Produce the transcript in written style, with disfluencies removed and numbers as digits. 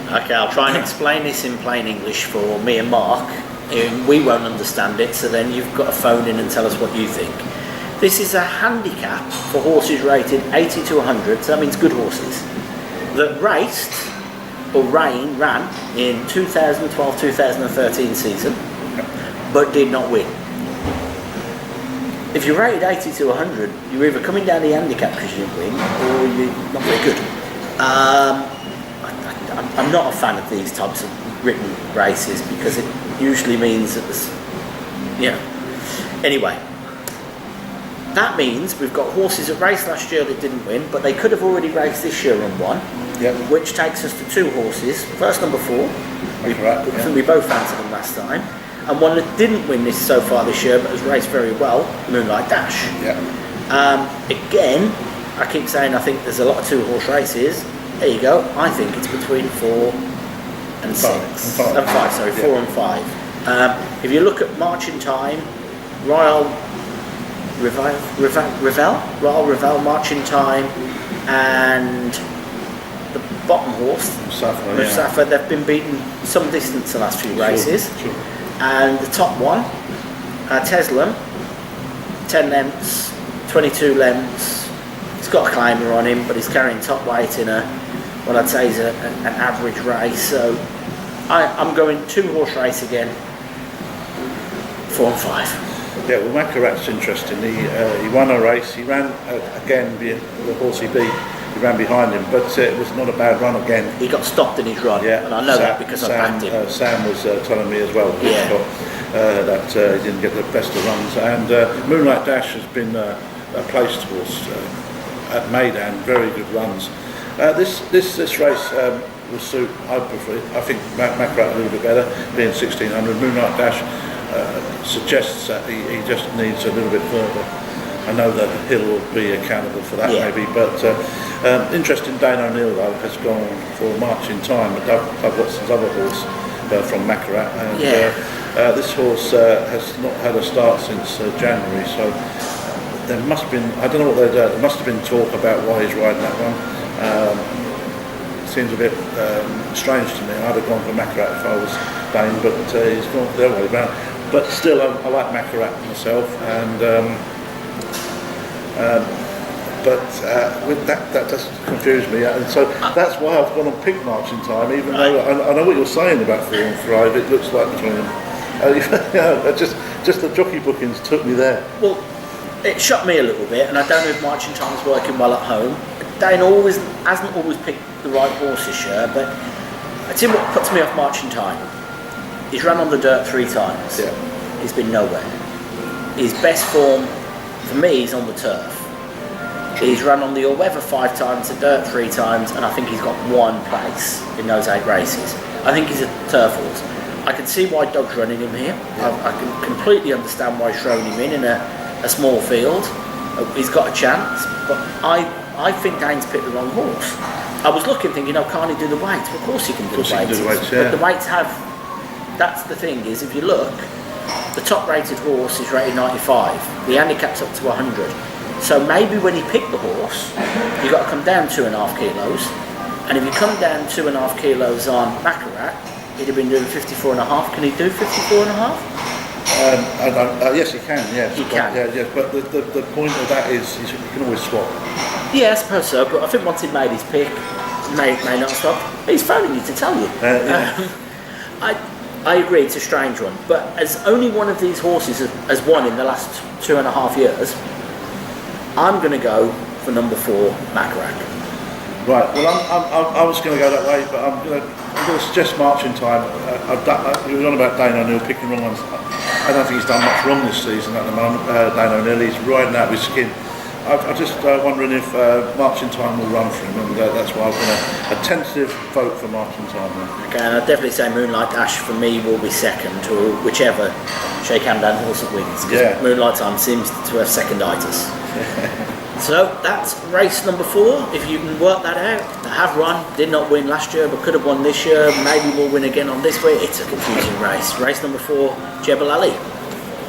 Okay, I'll try and explain this in plain English for me and Mark. We won't understand it, so then you've got to phone in and tell us what you think. This is a handicap for horses rated 80 to 100, so that means good horses, that raced or ran in 2012-2013 season, but did not win. If you're rated 80 to 100, you're either coming down the handicap because you didn't win, or you're not very good. I'm not a fan of these types of written races because it usually means that there's, Anyway, that means we've got horses that raced last year that didn't win, but they could have already raced this year and won. Yep. Which takes us to two horses. First, number 4. I think we both fancied them last time. And one that didn't win this so far this year, but has raced very well, Moonlight Dash. Yeah. Again, I keep saying I think there's a lot of 2-horse races. There you go. I think it's between 4 and 6. 4 and 5. If you look at marching time, Royal Revel marching time, and the bottom horse, Mustafa, they've been beaten some distance the last few races. Sure. And the top one, Teslam, 10 lengths, 22 lengths. He's got a climber on him, but he's carrying top weight in what I'd say is an average race. So I'm going 2-horse race again, 4 and 5. Yeah, well, Macarat's interesting. He won a race. He ran again, the horse he beat. He ran behind him, but it was not a bad run again. He got stopped in his run, and I know that because I backed him. Sam was telling me as well that he didn't get the best of runs. And Moonlight Dash has been a placed horse at Maidan, very good runs. This race will suit, I think Macarat a little bit better, being 1600. Moonlight Dash suggests that he just needs a little bit further. I know that Hill will be accountable for that maybe, but interesting, Dane O'Neill though has gone for Marching Time, but Doug Watson's other horse from Macarat, and this horse has not had a start since January, so there must have been, I don't know what there must have been talk about why he's riding that one. Seems a bit strange to me. I'd have gone for Macarat if I was Dane, but he's gone the other way around. But still, I like Macarat myself, and with that does confuse me, and so that's why I've gone on Pink Marching Time, even though I know what you're saying about 4 and 5. It looks like between them. Just the jockey bookings took me there. Well, it shocked me a little bit, and I don't know if Marching Time's working well at home. Dane hasn't always picked the right horse this year, but I tell you what puts me off Marching Time. He's run on the dirt 3 times. Yeah. He's been nowhere. His best form, for me, is on the turf. He's run on the all-weather 5 times, the dirt 3 times, and I think he's got 1 place in those 8 races. I think he's a turf horse. I can see why Doug's running him here. I can completely understand why he's throwing him in a small field. He's got a chance, but I think Dane's picked the wrong horse. I was looking, thinking, can't he do the weights? Well, of course he can do the weights. But the weights that's the thing is, if you look, the top rated horse is rated 95. The handicap's up to 100. So maybe when he picked the horse, you've got to come down 2.5 kilos. And if you come down 2.5 kilos on Macarat, he'd have been doing 54.5. Can he do 54.5? Yes, he can. Yes, he can. Yeah. But the point of that is you can always swap. Yeah, I suppose so. But I think once he'd made his pick, he may not stop. He's phoning you to tell you. I agree, it's a strange one. But as only one of these horses has won in the last 2.5 years, I'm going to go for number 4, Macarat. Right. Well, I was going to go that way, but I'm going to suggest Marching Time. You were on about Dane O'Neill picking wrong ones. I don't think he's done much wrong this season at the moment. Dane O'Neill, he's riding out with skin. I'm just wondering if Marching Time will run for him, and that's why I've got a tentative vote for Marching Time now. Okay, and I'd definitely say Moonlight Dash for me will be second to whichever shake hand down horse that wins. Because Moonlight Time seems to have seconditis. So that's race number 4. If you can work that out, they have run, did not win last year, but could have won this year. Maybe we'll win again on this way. It's a confusing race. Race number 4, Jebel Ali.